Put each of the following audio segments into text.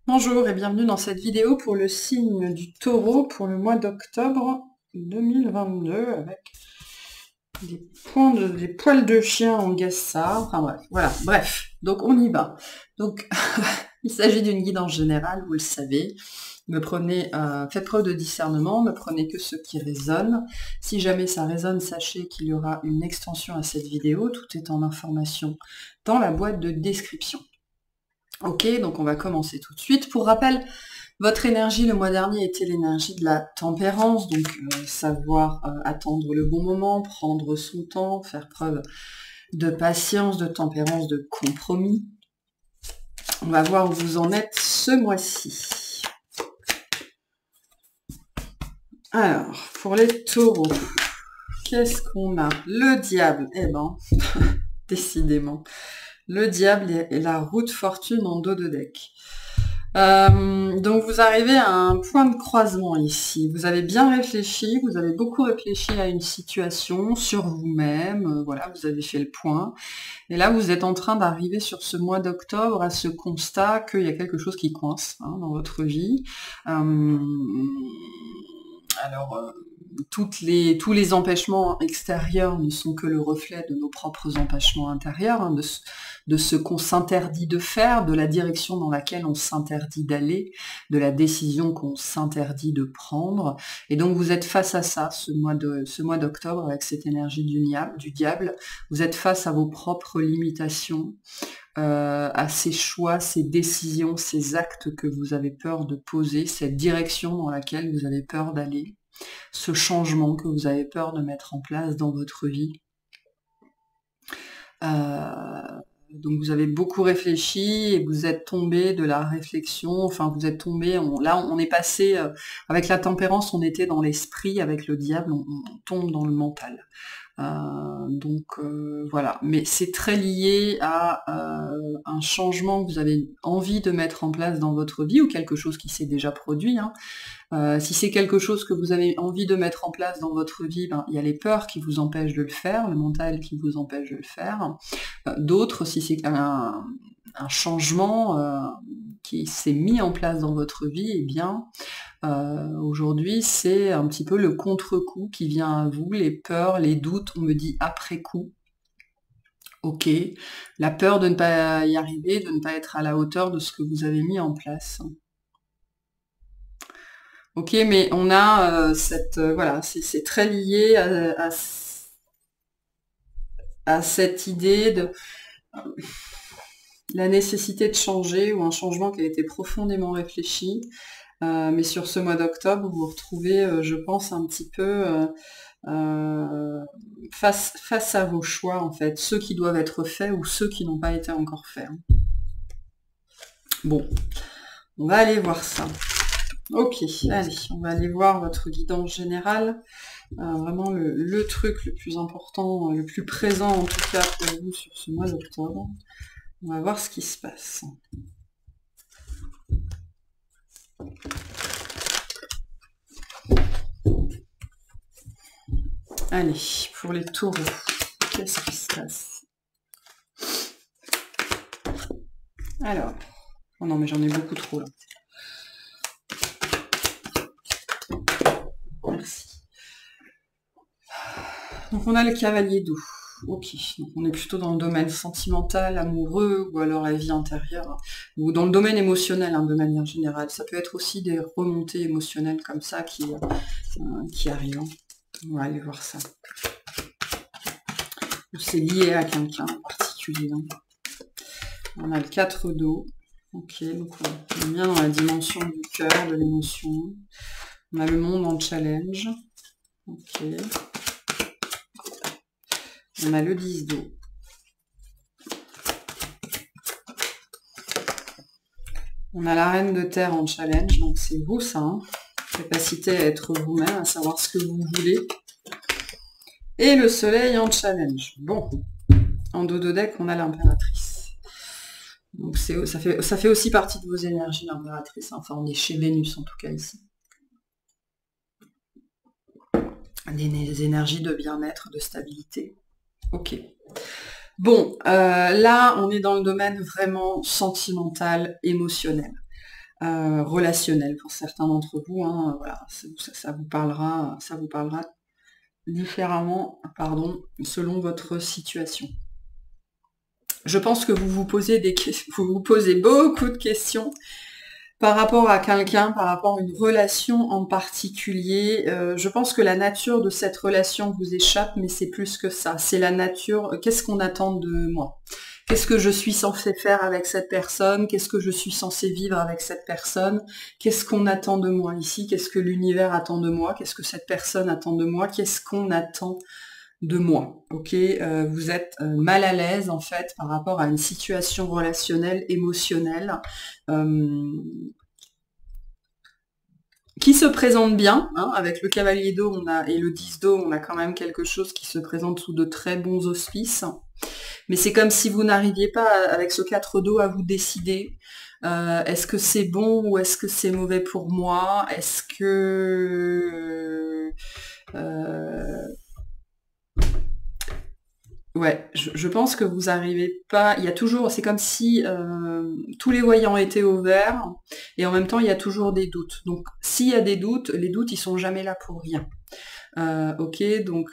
Bonjour et bienvenue dans cette vidéo pour le signe du Taureau pour le mois d'octobre 2022 avec des poils de chien en Gassa, enfin bref, voilà, bref, donc on y va. Donc il s'agit d'une guidance générale, vous le savez. Faites preuve de discernement, ne prenez que ce qui résonne. Si jamais ça résonne, sachez qu'il y aura une extension à cette vidéo, tout est en information dans la boîte de description. Ok, donc on va commencer tout de suite. Pour rappel, votre énergie le mois dernier était l'énergie de la tempérance, donc savoir attendre le bon moment, prendre son temps, faire preuve de patience, de tempérance, de compromis. On va voir où vous en êtes ce mois-ci. Alors, pour les taureaux, qu'est-ce qu'on a? Le diable, eh ben, décidément. Le diable et la roue de fortune en dos de deck. Donc vous arrivez à un point de croisement ici. Vous avez bien réfléchi, vous avez beaucoup réfléchi à une situation, sur vous-même, voilà, vous avez fait le point. Et là, vous êtes en train d'arriver sur ce mois d'octobre à ce constat qu'il y a quelque chose qui coince dans votre vie. Alors, tous les empêchements extérieurs ne sont que le reflet de nos propres empêchements intérieurs, de ce qu'on s'interdit de faire, de la direction dans laquelle on s'interdit d'aller, de la décision qu'on s'interdit de prendre. Et donc vous êtes face à ça, ce mois d'octobre, avec cette énergie du diable. Vous êtes face à vos propres limitations, à ces choix, ces décisions, ces actes que vous avez peur de poser, cette direction dans laquelle vous avez peur d'aller, ce changement que vous avez peur de mettre en place dans votre vie. Donc vous avez beaucoup réfléchi et vous êtes tombé de la réflexion, enfin vous êtes tombé, là on est passé, avec la tempérance on était dans l'esprit, avec le diable on tombe dans le mental. Voilà, mais c'est très lié à un changement que vous avez envie de mettre en place dans votre vie ou quelque chose qui s'est déjà produit. Si c'est quelque chose que vous avez envie de mettre en place dans votre vie, il y a les peurs qui vous empêchent de le faire, le mental qui vous empêche de le faire. D'autres, si c'est un changement qui s'est mis en place dans votre vie, eh bien, aujourd'hui, c'est un petit peu le contre-coup qui vient à vous, les peurs, les doutes, on me dit après coup. Ok, la peur de ne pas y arriver, de ne pas être à la hauteur de ce que vous avez mis en place. Ok, mais on a voilà, c'est très lié à cette idée de la nécessité de changer ou un changement qui a été profondément réfléchi. Mais sur ce mois d'octobre, vous vous retrouvez, je pense, un petit peu face à vos choix, en fait, ceux qui doivent être faits ou ceux qui n'ont pas été encore faits. Bon, on va aller voir ça. Ok, allez, on va aller voir votre guidance générale. Vraiment le truc le plus important, le plus présent en tout cas pour vous sur ce mois d'octobre. On va voir ce qui se passe. Allez, pour les taureaux, qu'est-ce qui se passe? Alors, oh non mais j'en ai beaucoup trop là. Merci. Donc on a le cavalier d'eau. Ok, donc on est plutôt dans le domaine sentimental, amoureux, ou alors la vie intérieure, ou dans le domaine émotionnel de manière générale. Ça peut être aussi des remontées émotionnelles comme ça qui arrivent. On va aller voir ça. C'est lié à quelqu'un en particulier. On a le 4 d'eau. Ok, donc on est bien dans la dimension du cœur, de l'émotion. On a le monde en challenge. Ok. On a le 10 d'eau. On a la reine de terre en challenge, donc c'est vous ça, capacité à être vous-même, à savoir ce que vous voulez. Et le soleil en challenge. Bon, en dos de deck, on a l'impératrice. Donc ça fait aussi partie de vos énergies, l'impératrice. Enfin, on est chez Vénus en tout cas ici. Des énergies de bien-être, de stabilité. Ok. Bon, là, on est dans le domaine vraiment sentimental, émotionnel. relationnel pour certains d'entre vous, hein, voilà, ça vous parlera différemment, pardon, selon votre situation. Je pense que vous vous posez beaucoup de questions par rapport à quelqu'un, par rapport à une relation en particulier. Je pense que la nature de cette relation vous échappe, mais c'est plus que ça. C'est la nature. Qu'est-ce qu'on attend de moi? Qu'est-ce que je suis censé faire avec cette personne? Qu'est-ce que je suis censé vivre avec cette personne? Qu'est-ce qu'on attend de moi ici? Qu'est-ce que l'univers attend de moi? Qu'est-ce que cette personne attend de moi? Qu'est-ce qu'on attend de moi? Ok, vous êtes mal à l'aise en fait par rapport à une situation relationnelle, émotionnelle, qui se présente bien, hein, avec le cavalier d'eau et le 10 d'eau, on a quand même quelque chose qui se présente sous de très bons auspices. Mais c'est comme si vous n'arriviez pas, avec ce 4 d'eau, à vous décider. Est-ce que c'est bon ou est-ce que c'est mauvais pour moi? Est-ce que... ouais, je pense que vous n'arrivez pas... Il y a toujours... C'est comme si tous les voyants étaient au vert, et en même temps, il y a toujours des doutes. Donc, s'il y a des doutes, les doutes, ils sont jamais là pour rien. Ok, donc...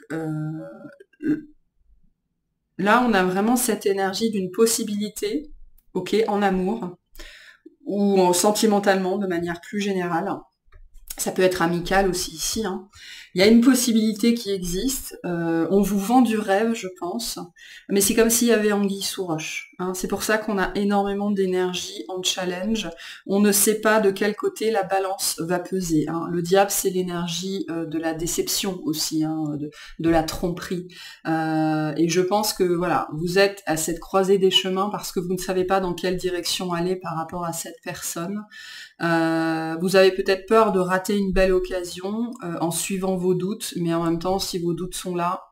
là, on a vraiment cette énergie d'une possibilité, ok, en amour, ou sentimentalement, de manière plus générale. Ça peut être amical aussi ici, hein. Il y a une possibilité qui existe. On vous vend du rêve, je pense. Mais c'est comme s'il y avait anguille sous roche, hein. C'est pour ça qu'on a énormément d'énergie en challenge. On ne sait pas de quel côté la balance va peser, hein. Le diable, c'est l'énergie de la déception aussi, hein, de la tromperie. Et je pense que voilà, vous êtes à cette croisée des chemins parce que vous ne savez pas dans quelle direction aller par rapport à cette personne. Vous avez peut-être peur de rater une belle occasion en suivant vos doutes, mais en même temps, si vos doutes sont là,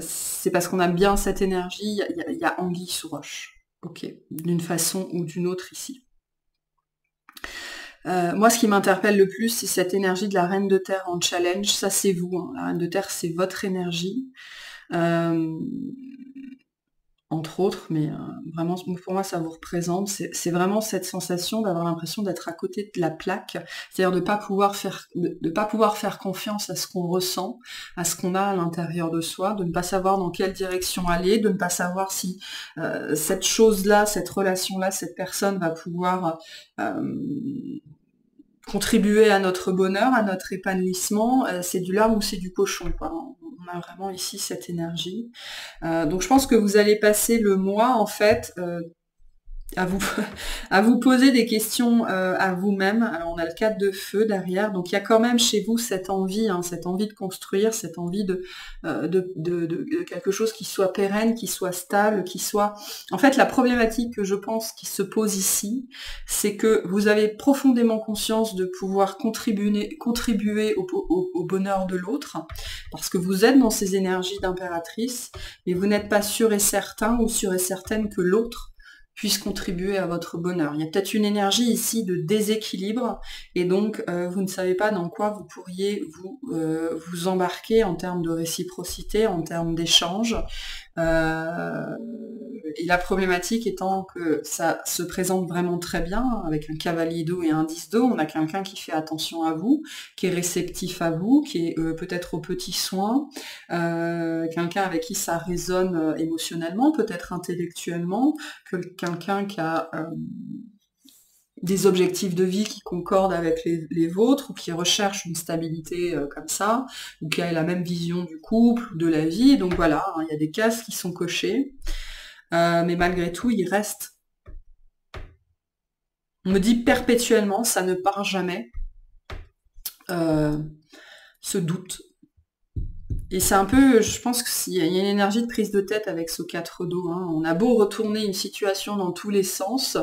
c'est parce qu'on a bien cette énergie, il y a anguille sous roche, ok, d'une façon ou d'une autre ici. Moi, ce qui m'interpelle le plus, c'est cette énergie de la Reine de Terre en challenge. Ça, c'est vous, hein. La Reine de Terre, c'est votre énergie. Entre autres, mais vraiment pour moi ça vous représente, c'est vraiment cette sensation d'avoir l'impression d'être à côté de la plaque, c'est-à-dire de pas pouvoir faire confiance à ce qu'on ressent, à ce qu'on a à l'intérieur de soi, de ne pas savoir dans quelle direction aller, de ne pas savoir si cette chose-là, cette relation-là, cette personne va pouvoir contribuer à notre bonheur, à notre épanouissement, c'est du lard ou c'est du cochon, quoi. On a vraiment ici cette énergie. Donc je pense que vous allez passer le mois, en fait, à vous poser des questions à vous-même. Alors on a le 4 de feu derrière, donc il y a quand même chez vous cette envie, hein, cette envie de construire, cette envie de quelque chose qui soit pérenne, qui soit stable, qui soit... En fait, la problématique que je pense qui se pose ici, c'est que vous avez profondément conscience de pouvoir contribuer au bonheur de l'autre, parce que vous êtes dans ces énergies d'impératrice, mais vous n'êtes pas sûr et certain ou sûre et certaine que l'autre puisse contribuer à votre bonheur. Il y a peut-être une énergie ici de déséquilibre, et donc vous ne savez pas dans quoi vous pourriez vous embarquer en termes de réciprocité, en termes d'échange. Et la problématique étant que ça se présente vraiment très bien, avec un cavalier d'eau et un 10 d'eau, on a quelqu'un qui fait attention à vous, qui est réceptif à vous, qui est peut-être aux petits soins, quelqu'un avec qui ça résonne émotionnellement, peut-être intellectuellement, quelqu'un qui a des objectifs de vie qui concordent avec les vôtres, ou qui recherche une stabilité comme ça, ou qui a la même vision du couple, ou de la vie. Donc voilà, hein, il y a des cases qui sont cochées. Mais malgré tout, il reste... On me dit perpétuellement, ça ne part jamais, ce doute. Et c'est un peu, je pense qu'il y a une énergie de prise de tête avec ce 4 d'eau, hein. On a beau retourner une situation dans tous les sens,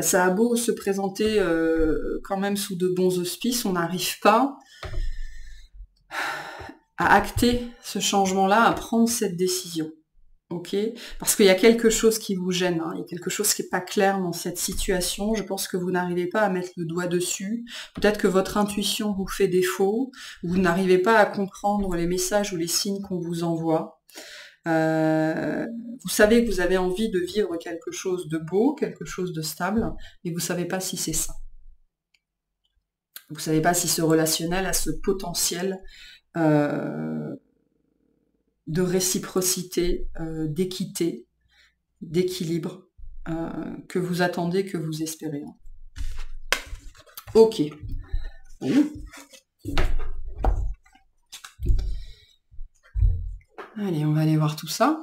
ça a beau se présenter quand même sous de bons auspices, on n'arrive pas à acter ce changement-là, à prendre cette décision. Ok, parce qu'il y a quelque chose qui vous gêne, hein. Il y a quelque chose qui n'est pas clair dans cette situation. Je pense que vous n'arrivez pas à mettre le doigt dessus. Peut-être que votre intuition vous fait défaut. Vous n'arrivez pas à comprendre les messages ou les signes qu'on vous envoie. Vous savez que vous avez envie de vivre quelque chose de beau, quelque chose de stable, mais vous savez pas si c'est ça. Vous savez pas si ce relationnel a ce potentiel de réciprocité, d'équité, d'équilibre que vous attendez, que vous espérez. Ok. Allez, on va aller voir tout ça.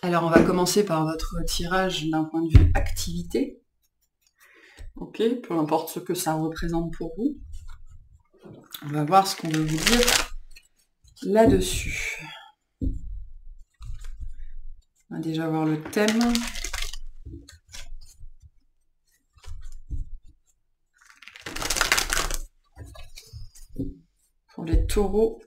Alors, on va commencer par votre tirage d'un point de vue activité. Ok, peu importe ce que ça représente pour vous. On va voir ce qu'on veut vous dire là-dessus. On va déjà voir le thème. Pour les taureaux.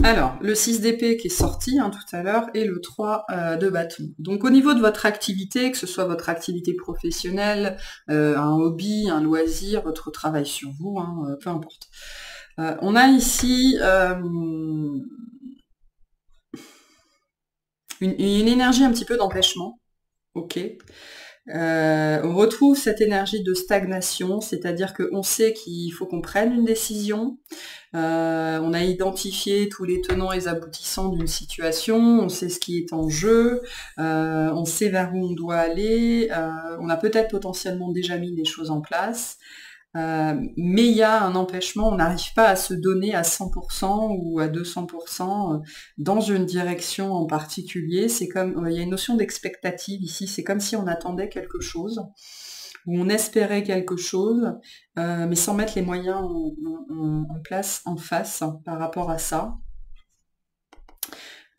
Alors, le 6 d'épée qui est sorti tout à l'heure et le 3 de bâton. Donc au niveau de votre activité, que ce soit votre activité professionnelle, un hobby, un loisir, votre travail sur vous, peu importe. On a ici une énergie un petit peu d'empêchement. Ok. On retrouve cette énergie de stagnation, c'est-à-dire qu'on sait qu'il faut qu'on prenne une décision. On a identifié tous les tenants et les aboutissants d'une situation, on sait ce qui est en jeu, on sait vers où on doit aller, on a peut-être potentiellement déjà mis des choses en place, mais il y a un empêchement, on n'arrive pas à se donner à 100% ou à 200% dans une direction en particulier. C'est comme, il y a une notion d'expectative ici, c'est comme si on attendait quelque chose, ou on espérait quelque chose, mais sans mettre les moyens en place, en face, par rapport à ça.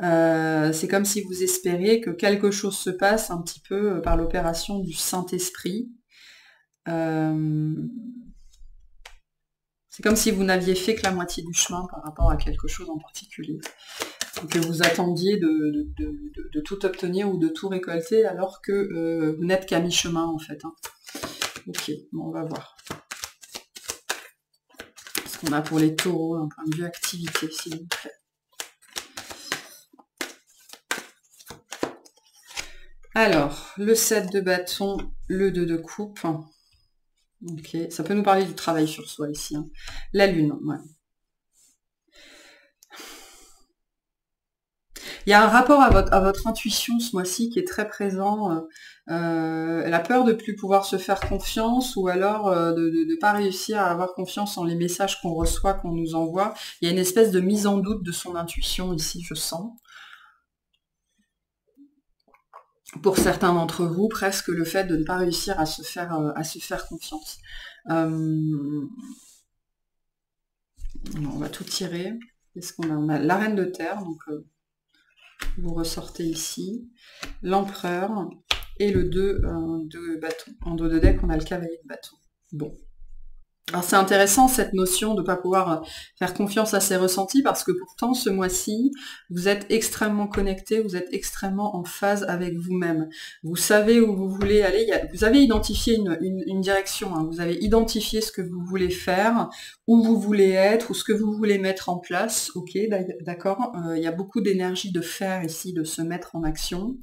C'est comme si vous espériez que quelque chose se passe un petit peu par l'opération du Saint-Esprit. C'est comme si vous n'aviez fait que la moitié du chemin par rapport à quelque chose en particulier. Et que vous attendiez de tout obtenir ou de tout récolter alors que vous n'êtes qu'à mi-chemin en fait. Ok, bon, on va voir. Ce qu'on a pour les taureaux d'un point de vue activité, s'il vous plaît. Alors, le 7 de bâton, le 2 de coupe. Ok, ça peut nous parler du travail sur soi ici. La lune, ouais. Il y a un rapport à votre intuition ce mois-ci qui est très présent. La peur de plus pouvoir se faire confiance ou alors de ne pas réussir à avoir confiance en les messages qu'on reçoit, qu'on nous envoie. Il y a une espèce de mise en doute de son intuition ici, je sens. Pour certains d'entre vous, presque le fait de ne pas réussir à se faire confiance. On va tout tirer. Qu'est-ce qu'on a? On a la reine de terre, donc vous ressortez ici, l'empereur et le 2 de bâton. En dos de deck, on a le cavalier de bâton. Bon. Alors c'est intéressant cette notion de ne pas pouvoir faire confiance à ses ressentis parce que pourtant ce mois-ci, vous êtes extrêmement connecté, vous êtes extrêmement en phase avec vous-même. Vous savez où vous voulez aller, vous avez identifié une direction, vous avez identifié ce que vous voulez faire, où vous voulez être, ou ce que vous voulez mettre en place, ok, d'accord, il y a beaucoup d'énergie de faire ici, de se mettre en action.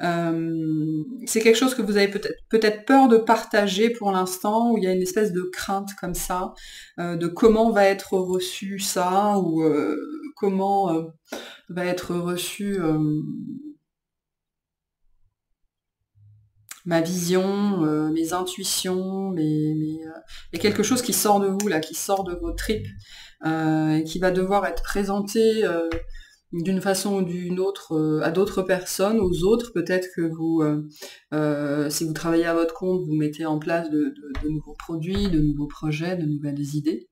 C'est quelque chose que vous avez peut-être peur de partager pour l'instant, où il y a une espèce de crainte comme ça, de comment va être reçu ça, ou comment va être reçu ma vision, mes intuitions, il y a quelque chose qui sort de vous, là, qui sort de vos tripes, et qui va devoir être présenté d'une façon ou d'une autre à d'autres personnes, aux autres. Peut-être que vous, si vous travaillez à votre compte, vous mettez en place de nouveaux produits, de nouveaux projets, de nouvelles idées.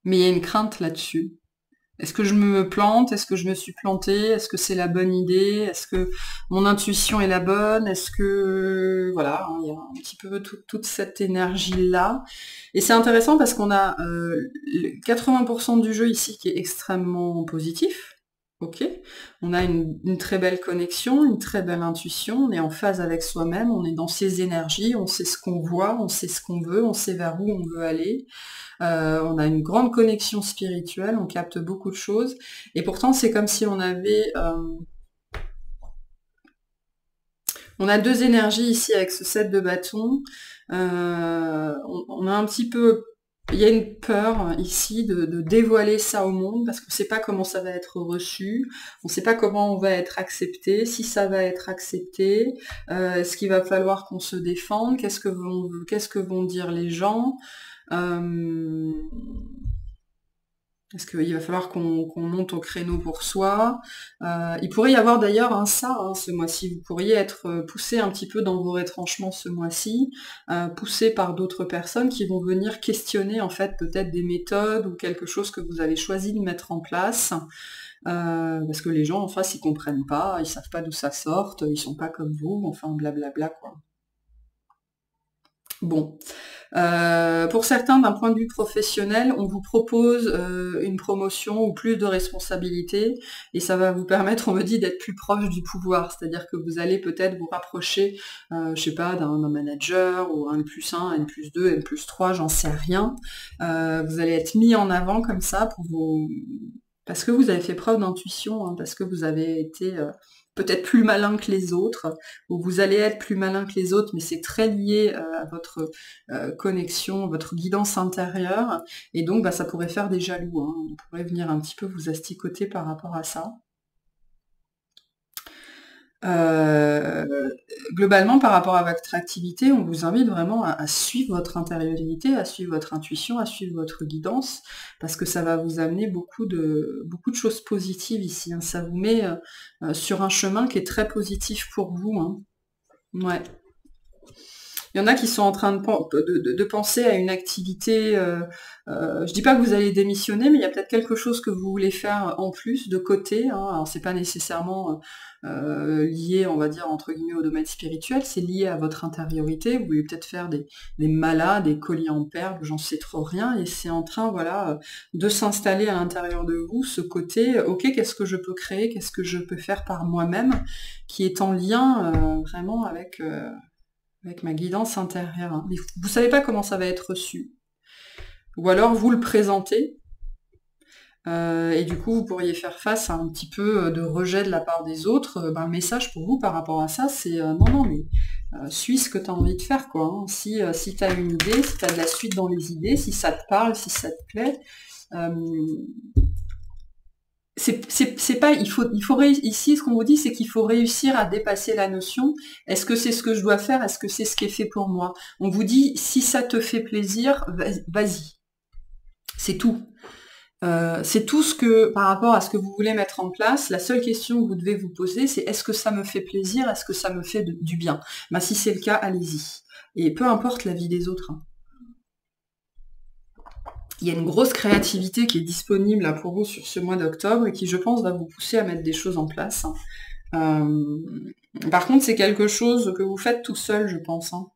Mais il y a une crainte là-dessus. Est-ce que je me plante? Est-ce que je me suis plantée? Est-ce que c'est la bonne idée? Est-ce que mon intuition est la bonne? Est-ce que... Voilà, hein, il y a un petit peu toute cette énergie-là. Et c'est intéressant parce qu'on a 80% du jeu ici qui est extrêmement positif. Ok, on a une très belle connexion, une très belle intuition, on est en phase avec soi-même, on est dans ses énergies, on sait ce qu'on voit, on sait ce qu'on veut, on sait vers où on veut aller. On a une grande connexion spirituelle, on capte beaucoup de choses, et pourtant c'est comme si on avait... on a deux énergies ici avec ce set de bâtons. On a un petit peu... Il y a une peur ici de dévoiler ça au monde, parce qu'on ne sait pas comment ça va être reçu, on ne sait pas comment on va être accepté, si ça va être accepté, est-ce qu'il va falloir qu'on se défende, qu'est-ce que vont dire les gens. Est-ce qu'il va falloir qu'on monte au créneau pour soi? Il pourrait y avoir d'ailleurs ce mois-ci. Vous pourriez être poussé un petit peu dans vos retranchements ce mois-ci, poussé par d'autres personnes qui vont venir questionner en fait peut-être des méthodes ou quelque chose que vous avez choisi de mettre en place. Parce que les gens en face ils comprennent pas, ils savent pas d'où ça sort, ils sont pas comme vous, enfin blablabla quoi. Bon. Pour certains, d'un point de vue professionnel, on vous propose une promotion ou plus de responsabilités, et ça va vous permettre, on me dit, d'être plus proche du pouvoir. C'est-à-dire que vous allez peut-être vous rapprocher, je sais pas, d'un manager, ou un N+1, N+2, N+3, j'en sais rien. Vous allez être mis en avant comme ça pour vous... parce que vous avez fait preuve d'intuition, hein, parce que vous avez été... peut-être plus malin que les autres, ou vous allez être plus malin que les autres, mais c'est très lié à votre connexion, votre guidance intérieure, et donc bah, ça pourrait faire des jaloux, hein. On pourrait venir un petit peu vous asticoter par rapport à ça. Globalement, par rapport à votre activité, on vous invite vraiment à suivre votre intériorité, à suivre votre intuition, à suivre votre guidance, parce que ça va vous amener beaucoup de choses positives ici, hein. Ça vous met sur un chemin qui est très positif pour vous, hein. Ouais. Il y en a qui sont en train de penser à une activité, je dis pas que vous allez démissionner, mais il y a peut-être quelque chose que vous voulez faire en plus, de côté, hein. Alors c'est pas nécessairement lié, on va dire, entre guillemets, au domaine spirituel, c'est lié à votre intériorité. Vous voulez peut-être faire des malas, des colliers en perles, j'en sais trop rien, et c'est en train, voilà, de s'installer à l'intérieur de vous, ce côté, ok, qu'est-ce que je peux créer, qu'est-ce que je peux faire par moi-même, qui est en lien vraiment avec ma guidance intérieure, hein. Mais vous savez pas comment ça va être reçu. Ou alors vous le présentez, et du coup vous pourriez faire face à un petit peu de rejet de la part des autres. Ben, le message pour vous par rapport à ça, c'est non, mais suis ce que tu as envie de faire, quoi, hein. Si tu as une idée, si tu as de la suite dans les idées, si ça te parle, si ça te plaît, c'est pas, ici, ce qu'on vous dit, c'est qu'il faut réussir à dépasser la notion, est-ce que c'est ce que je dois faire, est-ce que c'est ce qui est fait pour moi? On vous dit, si ça te fait plaisir, vas-y. C'est tout. C'est tout ce que, par rapport à ce que vous voulez mettre en place, la seule question que vous devez vous poser, c'est est-ce que ça me fait plaisir, est-ce que ça me fait du bien? Ben, si c'est le cas, allez-y. Et peu importe la vie des autres, hein. Il y a une grosse créativité qui est disponible là, pour vous sur ce mois d'octobre et qui, je pense, va vous pousser à mettre des choses en place, hein. Par contre, c'est quelque chose que vous faites tout seul, je pense, hein,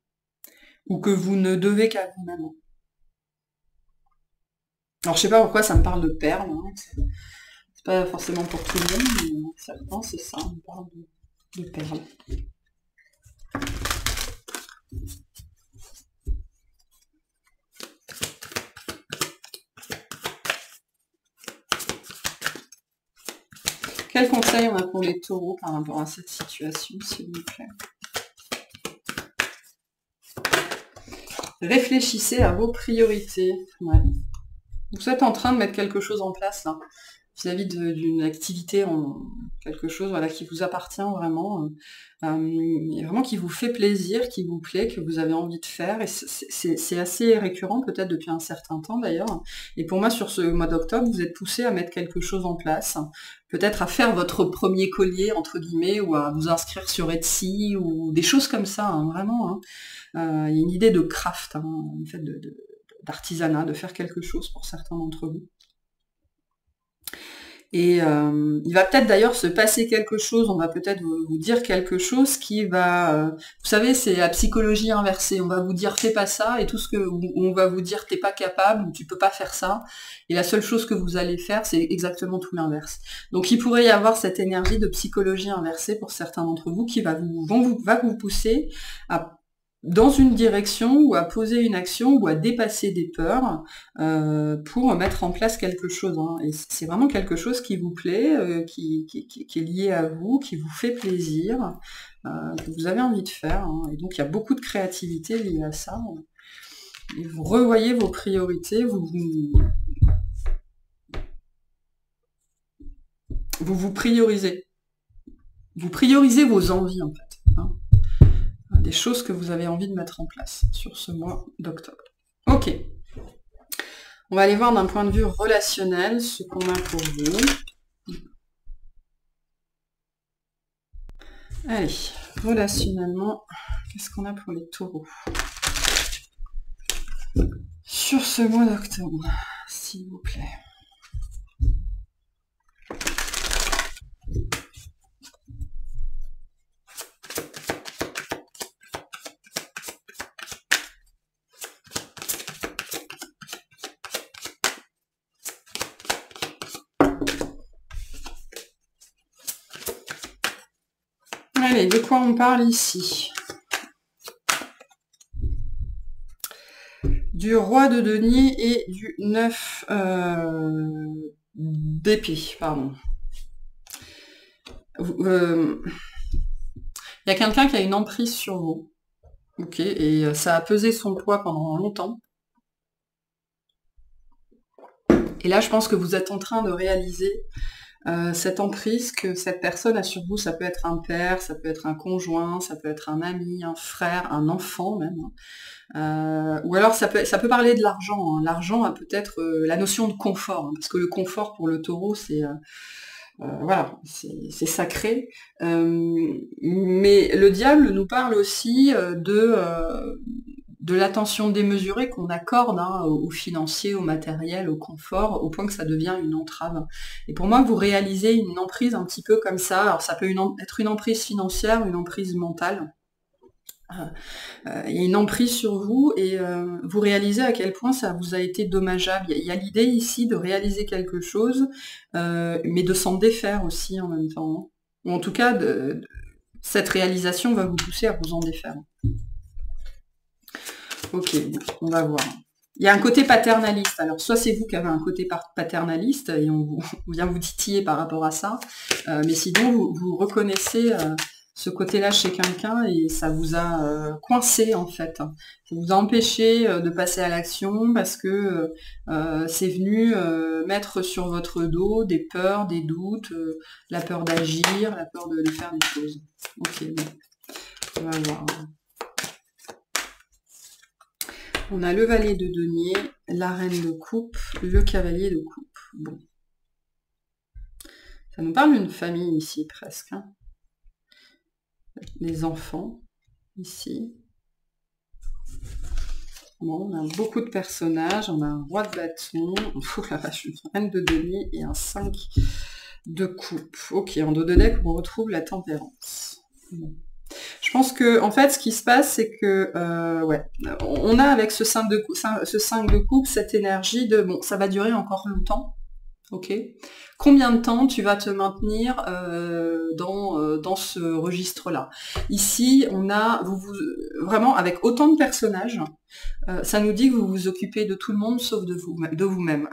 ou que vous ne devez qu'à vous-même. Alors, je sais pas pourquoi ça me parle de perles, hein. C'est pas forcément pour tout le monde, mais ça, je pense, c'est ça, on parle de perles. Quel conseil on a pour les taureaux par rapport à cette situation, s'il vous plaît? Réfléchissez à vos priorités. Ouais. Vous êtes en train de mettre quelque chose en place là, vis-à-vis d'une activité, quelque chose voilà, qui vous appartient vraiment, et vraiment qui vous fait plaisir, qui vous plaît, que vous avez envie de faire. Et c'est assez récurrent, peut-être depuis un certain temps d'ailleurs. Et pour moi, sur ce mois d'octobre, vous êtes poussé à mettre quelque chose en place. Peut-être à faire votre premier collier, entre guillemets, ou à vous inscrire sur Etsy, ou des choses comme ça, hein, vraiment, hein. Il y a une idée de craft, hein, en fait, d'artisanat, de faire quelque chose pour certains d'entre vous. Et il va peut-être d'ailleurs se passer quelque chose, on va peut-être vous dire quelque chose qui va... vous savez, c'est la psychologie inversée. On va vous dire fais pas ça, et tout ce que... on va vous dire t'es pas capable, ou tu peux pas faire ça. Et la seule chose que vous allez faire, c'est exactement tout l'inverse. Donc il pourrait y avoir cette énergie de psychologie inversée pour certains d'entre vous qui va vous pousser à dans une direction ou à poser une action ou à dépasser des peurs pour mettre en place quelque chose. Hein. Et c'est vraiment quelque chose qui vous plaît, qui est lié à vous, qui vous fait plaisir, que vous avez envie de faire. Hein. Et donc il y a beaucoup de créativité liée à ça. Et vous revoyez vos priorités, vous priorisez. Vous priorisez vos envies en fait. Hein. Des choses que vous avez envie de mettre en place sur ce mois d'octobre. Ok. On va aller voir d'un point de vue relationnel ce qu'on a pour vous. Allez, relationnellement, qu'est-ce qu'on a pour les taureaux sur ce mois d'octobre, s'il vous plaît. Allez, de quoi on parle ici? Du roi de denier et du 9 d'épée, pardon. Il y a quelqu'un qui a une emprise sur vous, ok, et ça a pesé son poids pendant longtemps. Et là, je pense que vous êtes en train de réaliser cette emprise que cette personne a sur vous. Ça peut être un père, ça peut être un conjoint, ça peut être un ami, un frère, un enfant même. Ou alors ça peut parler de l'argent. Hein. L'argent a peut-être la notion de confort, hein, parce que le confort pour le taureau, c'est voilà, c'est sacré. Mais le diable nous parle aussi de l'attention démesurée qu'on accorde hein, au financier, au matériel, au confort, au point que ça devient une entrave. Et pour moi, vous réalisez une emprise un petit peu comme ça. Alors ça peut être une emprise financière, une emprise mentale. Il y a une emprise sur vous et vous réalisez à quel point ça vous a été dommageable. Il y a l'idée ici de réaliser quelque chose, mais de s'en défaire aussi en même temps. Hein. Ou en tout cas, cette réalisation va vous pousser à vous en défaire. Ok, on va voir. Il y a un côté paternaliste. Alors, soit c'est vous qui avez un côté paternaliste et on vient vous titiller par rapport à ça, mais sinon, vous reconnaissez ce côté-là chez quelqu'un et ça vous a coincé, en fait. Ça vous a empêché de passer à l'action parce que c'est venu mettre sur votre dos des peurs, des doutes, la peur d'agir, la peur de faire des choses. Ok, bon. On va voir. On a le valet de denier, la reine de coupe, le cavalier de coupe. Bon. Ça nous parle d'une famille ici, presque. Hein. Les enfants, ici. Bon, on a beaucoup de personnages. On a un roi de bâton, la vache, une reine de denier et un 5 de coupe. Ok, en dos de deck, on retrouve la tempérance. Bon. Je pense que, en fait, ce qui se passe, c'est que, ouais, on a avec ce 5 de coupe cette énergie de, bon, ça va durer encore longtemps, ok. Combien de temps tu vas te maintenir dans ce registre-là? Ici, on a, vraiment, avec autant de personnages, ça nous dit que vous vous occupez de tout le monde sauf de vous-même.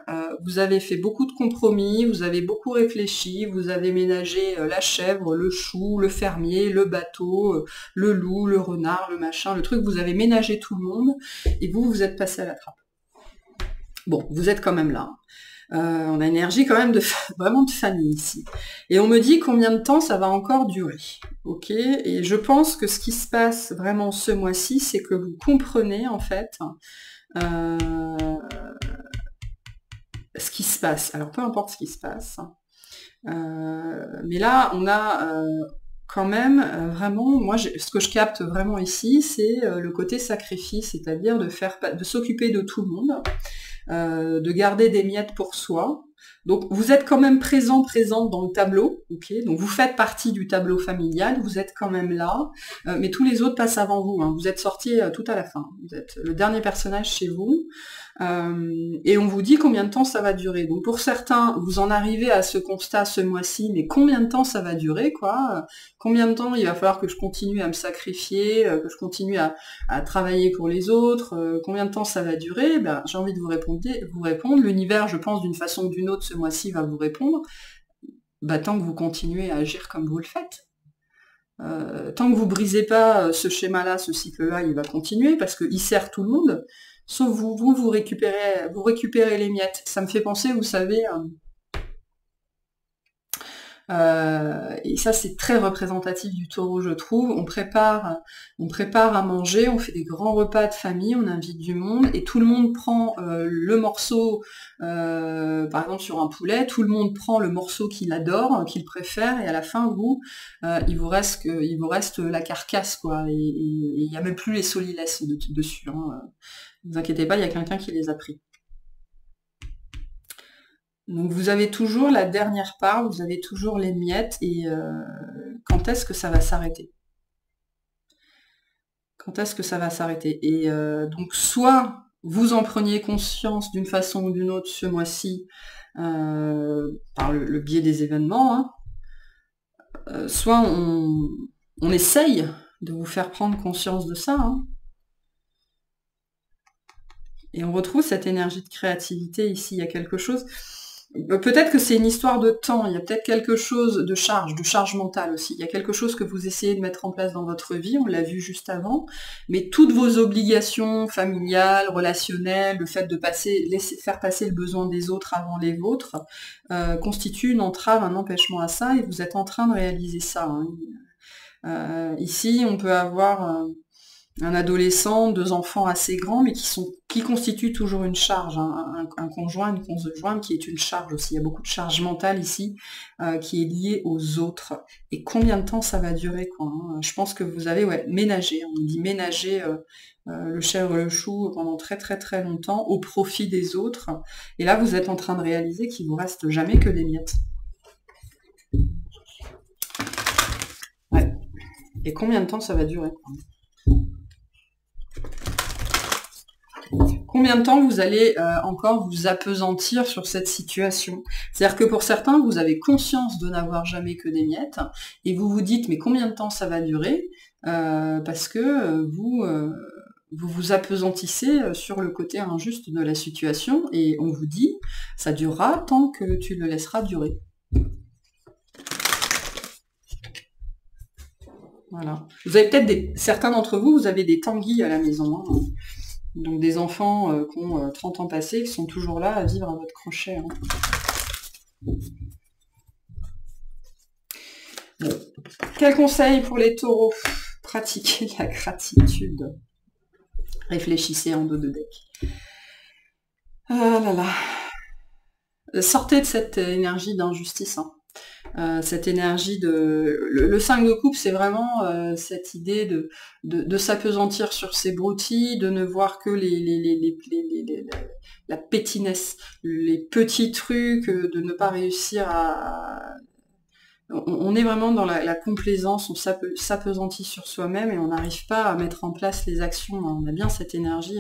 Vous avez fait beaucoup de compromis, vous avez beaucoup réfléchi, vous avez ménagé la chèvre, le chou, le fermier, le bateau, le loup, le renard, le machin, le truc, vous avez ménagé tout le monde, et vous êtes passé à la trappe. Bon, vous êtes quand même là. On a une énergie quand même vraiment de famille ici. Et on me dit combien de temps ça va encore durer. Ok. Et je pense que ce qui se passe vraiment ce mois-ci, c'est que vous comprenez en fait ce qui se passe. Alors peu importe ce qui se passe. Mais là, on a quand même vraiment, moi ce que je capte vraiment ici, c'est le côté sacrifice, c'est-à-dire de s'occuper de tout le monde. De garder des miettes pour soi, Donc vous êtes quand même présente dans le tableau, ok. Donc vous faites partie du tableau familial, vous êtes quand même là, mais tous les autres passent avant vous. Hein. Vous êtes sorti tout à la fin. Vous êtes le dernier personnage chez vous. Et on vous dit combien de temps ça va durer. Donc pour certains, vous en arrivez à ce constat ce mois-ci, mais combien de temps ça va durer, quoi? Combien de temps il va falloir que je continue à me sacrifier, que je continue à travailler pour les autres, combien de temps ça va durer? Ben, j'ai envie de vous répondre. L'univers, je pense, d'une façon ou d'une autre, ce mois-ci va vous répondre. Ben, tant que vous continuez à agir comme vous le faites. Tant que vous brisez pas ce schéma-là, ce cycle-là, il va continuer parce qu'il sert tout le monde. Sauf vous récupérez les miettes. Ça me fait penser, vous savez, et ça c'est très représentatif du taureau, je trouve. On prépare à manger, on fait des grands repas de famille, on invite du monde, et tout le monde prend le morceau, par exemple sur un poulet, tout le monde prend le morceau qu'il adore, qu'il préfère, et à la fin, il vous reste la carcasse, quoi, et il n'y a même plus les solilès dessus. Hein. Ne vous inquiétez pas, il y a quelqu'un qui les a pris. Donc vous avez toujours la dernière part, vous avez toujours les miettes, et quand est-ce que ça va s'arrêter? Quand est-ce que ça va s'arrêter? Et donc soit vous en preniez conscience d'une façon ou d'une autre ce mois-ci, par le biais des événements, hein, soit on essaye de vous faire prendre conscience de ça, hein. Et on retrouve cette énergie de créativité ici, il y a quelque chose... Peut-être que c'est une histoire de temps, il y a peut-être quelque chose de charge mentale aussi. Il y a quelque chose que vous essayez de mettre en place dans votre vie, on l'a vu juste avant, mais toutes vos obligations familiales, relationnelles, le fait de faire passer le besoin des autres avant les vôtres, constituent une entrave, un empêchement à ça, et vous êtes en train de réaliser ça. Hein. Ici, on peut avoir... un adolescent, 2 enfants assez grands, mais qui constituent toujours une charge, hein, un conjoint, une conjointe qui est une charge aussi. Il y a beaucoup de charge mentale ici qui est liée aux autres. Et combien de temps ça va durer, quoi, hein. Je pense que vous avez ménagé, on dit ménager le chèvre et le chou pendant très très très longtemps au profit des autres. Et là, vous êtes en train de réaliser qu'il vous reste jamais que des miettes. Ouais. Et combien de temps ça va durer, quoi. Combien de temps vous allez encore vous appesantir sur cette situation? C'est-à-dire que pour certains, vous avez conscience de n'avoir jamais que des miettes, et vous vous dites, mais combien de temps ça va durer? Parce que vous vous appesantissez sur le côté injuste de la situation, et on vous dit, ça durera tant que tu le laisseras durer. Voilà. Vous avez peut-être certains d'entre vous, vous avez des tanguis à la maison, hein. Donc des enfants qui ont 30 ans passés, qui sont toujours là à vivre à votre crochet. Hein. Bon. Quel conseil pour les taureaux? Pratiquez la gratitude. Réfléchissez en dos de deck. Ah là là. Sortez de cette énergie d'injustice. Hein. Cette énergie le 5 de coupe, c'est vraiment cette idée de s'apesantir sur ses broutilles, de ne voir que la pétinesse, les petits trucs, de ne pas réussir à... On est vraiment dans la complaisance, on s'apesantit sur soi-même et on n'arrive pas à mettre en place les actions. On a bien cette énergie,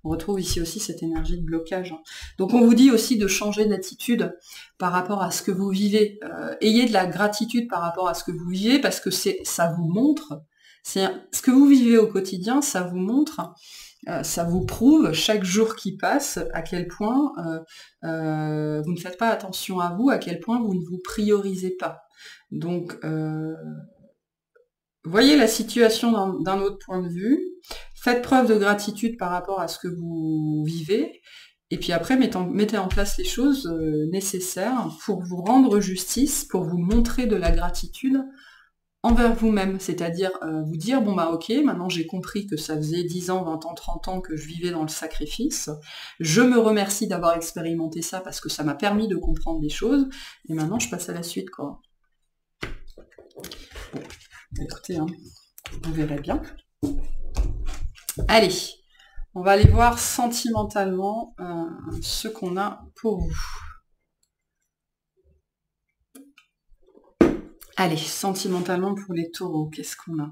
on retrouve ici aussi cette énergie de blocage. Donc on vous dit aussi de changer d'attitude par rapport à ce que vous vivez. Ayez de la gratitude par rapport à ce que vous vivez, parce que ça vous montre, ce que vous vivez au quotidien, ça vous montre, ça vous prouve chaque jour qui passe à quel point vous ne faites pas attention à vous, à quel point vous ne vous priorisez pas. Donc, voyez la situation d'un autre point de vue, faites preuve de gratitude par rapport à ce que vous vivez, et puis après, mettez en place les choses nécessaires pour vous rendre justice, pour vous montrer de la gratitude envers vous-même, c'est-à-dire vous dire, bon bah ok, maintenant j'ai compris que ça faisait 10 ans, 20 ans, 30 ans que je vivais dans le sacrifice, je me remercie d'avoir expérimenté ça parce que ça m'a permis de comprendre des choses, et maintenant je passe à la suite, quoi. Bon, écoutez, hein, vous verrez bien. Allez, on va aller voir sentimentalement ce qu'on a pour vous. Allez, sentimentalement pour les taureaux, qu'est-ce qu'on a?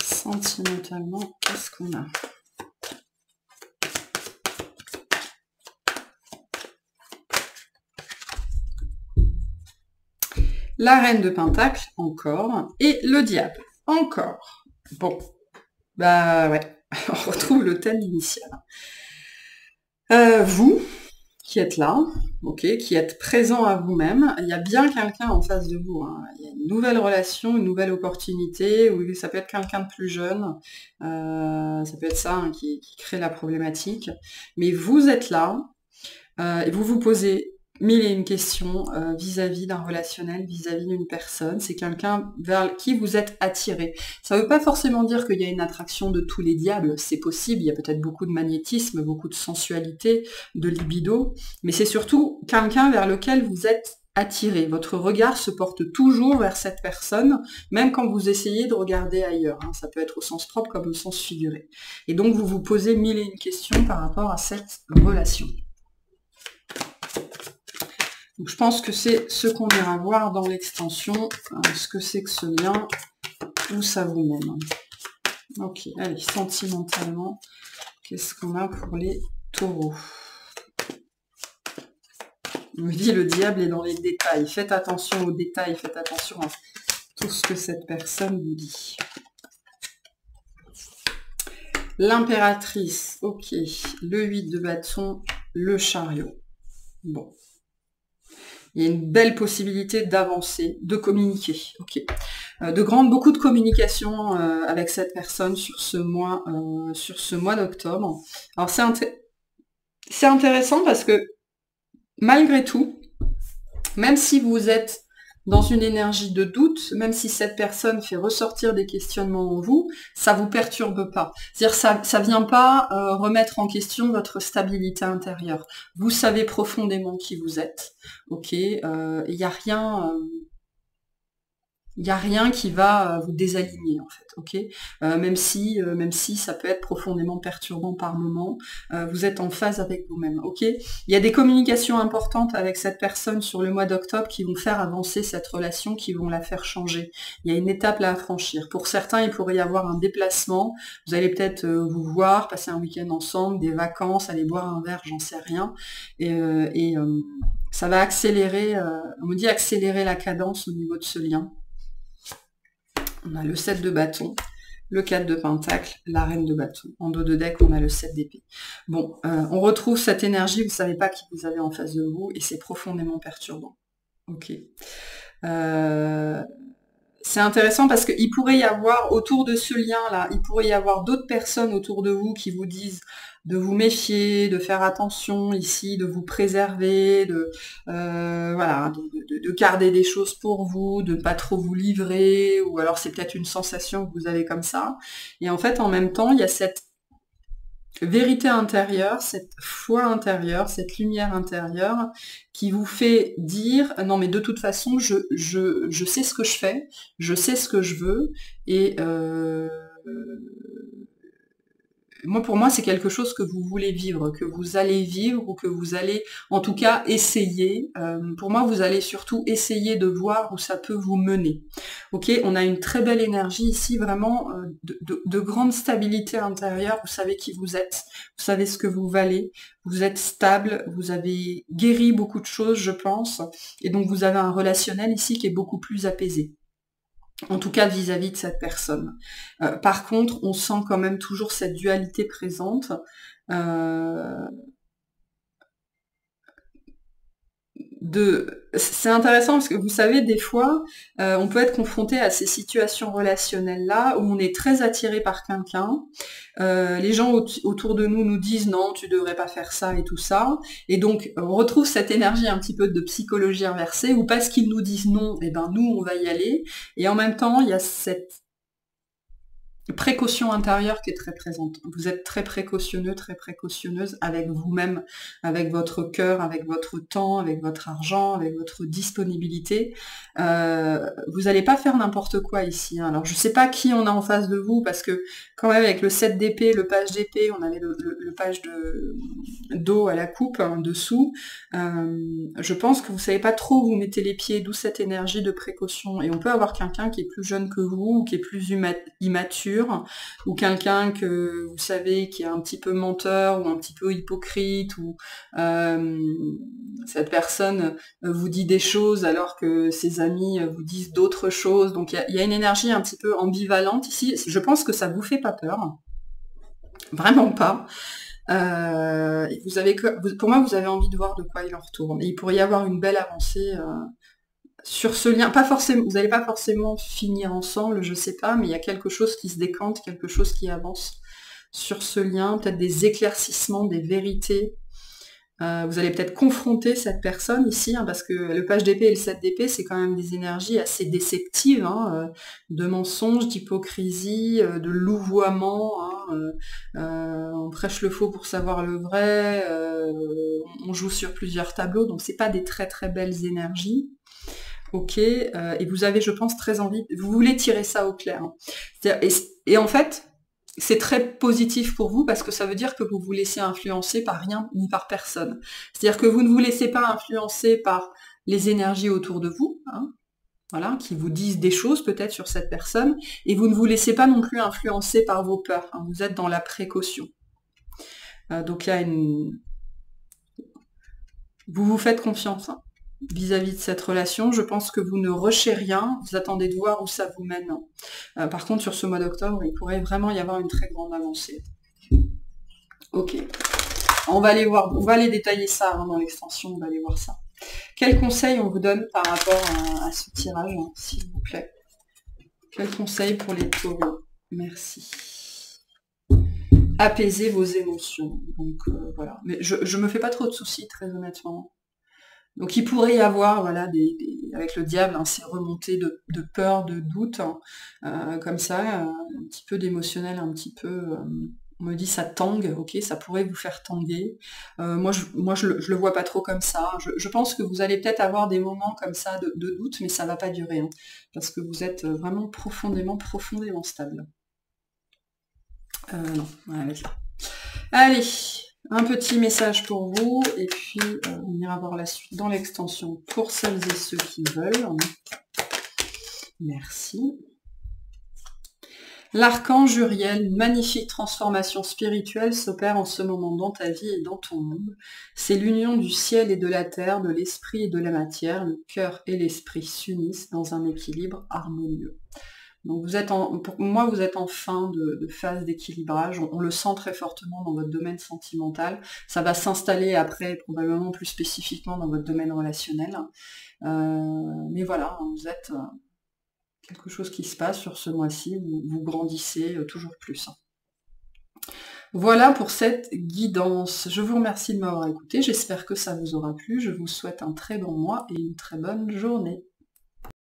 Sentimentalement, qu'est-ce qu'on a? La reine de Pentacle, encore, et le diable, encore. Bon, bah ouais, on retrouve le thème initial. Vous, qui êtes là, ok, qui êtes présent à vous-même, il y a bien quelqu'un en face de vous, hein. Il y a une nouvelle relation, une nouvelle opportunité, ou ça peut être quelqu'un de plus jeune, ça peut être ça hein, qui crée la problématique, mais vous êtes là, et vous vous posez mille et une questions vis-à-vis d'un relationnel, vis-à-vis d'une personne. C'est quelqu'un vers qui vous êtes attiré. Ça ne veut pas forcément dire qu'il y a une attraction de tous les diables, c'est possible, il y a peut-être beaucoup de magnétisme, beaucoup de sensualité, de libido, mais c'est surtout quelqu'un vers lequel vous êtes attiré. Votre regard se porte toujours vers cette personne, même quand vous essayez de regarder ailleurs. Hein. Ça peut être au sens propre comme au sens figuré. Et donc vous vous posez mille et une questions par rapport à cette relation. Donc, je pense que c'est ce qu'on ira voir dans l'extension, ce que c'est que ce lien, tous à vous-même. Ok, allez, sentimentalement, qu'est-ce qu'on a pour les taureaux? On me dit le diable est dans les détails. Faites attention aux détails, faites attention à tout ce que cette personne vous dit. L'impératrice, ok. Le 8 de bâton, le chariot. Bon. Il y a une belle possibilité d'avancer, de communiquer. Ok. Beaucoup de communication avec cette personne sur ce mois d'octobre. Alors c'est intéressant parce que malgré tout, même si vous êtes dans une énergie de doute, même si cette personne fait ressortir des questionnements en vous, ça vous perturbe pas. C'est-à-dire ça vient pas remettre en question votre stabilité intérieure. Vous savez profondément qui vous êtes. Ok, il n'y a rien. Il n'y a rien qui va vous désaligner en fait, ok, même si ça peut être profondément perturbant par moment, vous êtes en phase avec vous-même, ok. Il y a des communications importantes avec cette personne sur le mois d'octobre qui vont faire avancer cette relation, qui vont la faire changer. Il y a une étape là à franchir. Pour certains, il pourrait y avoir un déplacement. Vous allez peut-être vous voir, passer un week-end ensemble, des vacances, aller boire un verre, j'en sais rien, et ça va accélérer. On me dit accélérer la cadence au niveau de ce lien. On a le 7 de bâton, le 4 de pentacle, la reine de bâton. En dos de deck, on a le 7 d'épée. Bon, on retrouve cette énergie, vous ne savez pas qui vous avez en face de vous, et c'est profondément perturbant. Ok. C'est intéressant parce qu'il pourrait y avoir, autour de ce lien-là, il pourrait y avoir d'autres personnes autour de vous qui vous disent de vous méfier, de faire attention ici, de vous préserver, voilà, de garder des choses pour vous, de ne pas trop vous livrer, ou alors c'est peut-être une sensation que vous avez comme ça. Et en fait, en même temps, il y a cette vérité intérieure, cette foi intérieure, cette lumière intérieure qui vous fait dire non mais de toute façon je sais ce que je fais, je sais ce que je veux, et moi, pour moi, c'est quelque chose que vous voulez vivre, que vous allez vivre, ou que vous allez, en tout cas, essayer. Pour moi, vous allez surtout essayer de voir où ça peut vous mener. Ok, on a une très belle énergie ici, vraiment de grande stabilité intérieure. Vous savez qui vous êtes, vous savez ce que vous valez, vous êtes stable, vous avez guéri beaucoup de choses, je pense, et donc vous avez un relationnel ici qui est beaucoup plus apaisé. En tout cas vis-à-vis de cette personne. Par contre, on sent quand même toujours cette dualité présente. C'est intéressant parce que vous savez, des fois, on peut être confronté à ces situations relationnelles-là où on est très attiré par quelqu'un. Les gens autour de nous disent non, tu devrais pas faire ça et tout ça. Et donc, on retrouve cette énergie un petit peu de psychologie inversée où parce qu'ils nous disent non, et ben nous, on va y aller. Et en même temps, il y a cette précaution intérieure qui est très présente. Vous êtes très précautionneux, très précautionneuse avec vous-même, avec votre cœur, avec votre temps, avec votre argent, avec votre disponibilité. Vous n'allez pas faire n'importe quoi ici, hein. Alors je sais pas qui on a en face de vous, parce que quand même avec le 7 d'épée, le page d'épée, on avait le page d'eau à la coupe, hein, dessous. Je pense que vous savez pas trop où vous mettez les pieds, d'où cette énergie de précaution. Et on peut avoir quelqu'un qui est plus jeune que vous, ou qui est plus immature, ou quelqu'un que vous savez qui est un petit peu menteur, ou un petit peu hypocrite, ou cette personne vous dit des choses alors que ses amis vous disent d'autres choses. Donc il y a une énergie un petit peu ambivalente ici. Je pense que ça vous fait pas peur. Vraiment pas. Pour moi, vous avez envie de voir de quoi il en retourne. Et il pourrait y avoir une belle avancée sur ce lien. Pas forcément, vous n'allez pas forcément finir ensemble, je sais pas, mais il y a quelque chose qui se décante, quelque chose qui avance sur ce lien, peut-être des éclaircissements, des vérités. Vous allez peut-être confronter cette personne ici, hein, parce que le page d'épée et le 7 d'épée, c'est quand même des énergies assez déceptives, hein, de mensonges, d'hypocrisie, de louvoiement, hein, on prêche le faux pour savoir le vrai, on joue sur plusieurs tableaux, donc c'est pas des très très belles énergies. Ok, et vous avez, je pense, très envie, vous voulez tirer ça au clair, hein. Et en fait, c'est très positif pour vous parce que ça veut dire que vous vous laissez influencer par rien ni par personne. C'est-à-dire que vous ne vous laissez pas influencer par les énergies autour de vous, hein, voilà, qui vous disent des choses peut-être sur cette personne, et vous ne vous laissez pas non plus influencer par vos peurs, hein, vous êtes dans la précaution. Donc il y a une... Vous vous faites confiance, hein, vis-à-vis de cette relation. Je pense que vous ne rushez rien, vous attendez de voir où ça vous mène. Par contre, sur ce mois d'octobre, il pourrait vraiment y avoir une très grande avancée. Ok. On va aller voir, on va aller détailler ça, hein, dans l'extension, on va aller voir ça. Quels conseils on vous donne par rapport à ce tirage, hein, s'il vous plaît? Quels conseils pour les taureaux? Merci. Apaiser vos émotions. Donc voilà. Mais je me fais pas trop de soucis, très honnêtement. Donc il pourrait y avoir, voilà, avec le diable, hein, ces remontées de peur, de doute, hein, comme ça, un petit peu d'émotionnel, un petit peu... on me dit ça tangue, ok, ça pourrait vous faire tanguer. Moi, je le vois pas trop comme ça. Je pense que vous allez peut-être avoir des moments comme ça de doute, mais ça va pas durer, hein, parce que vous êtes vraiment profondément, profondément stable. Non, allez. Allez, un petit message pour vous, et puis on ira voir la suite dans l'extension pour celles et ceux qui veulent. Merci. L'archange Uriel, une magnifique transformation spirituelle s'opère en ce moment dans ta vie et dans ton monde. C'est l'union du ciel et de la terre, de l'esprit et de la matière. Le cœur et l'esprit s'unissent dans un équilibre harmonieux. Donc pour moi, vous êtes en fin de phase d'équilibrage. On le sent très fortement dans votre domaine sentimental. Ça va s'installer après, probablement plus spécifiquement dans votre domaine relationnel. Mais voilà, vous êtes... quelque chose qui se passe sur ce mois-ci, vous grandissez toujours plus. Voilà pour cette guidance. Je vous remercie de m'avoir écouté, j'espère que ça vous aura plu, je vous souhaite un très bon mois et une très bonne journée.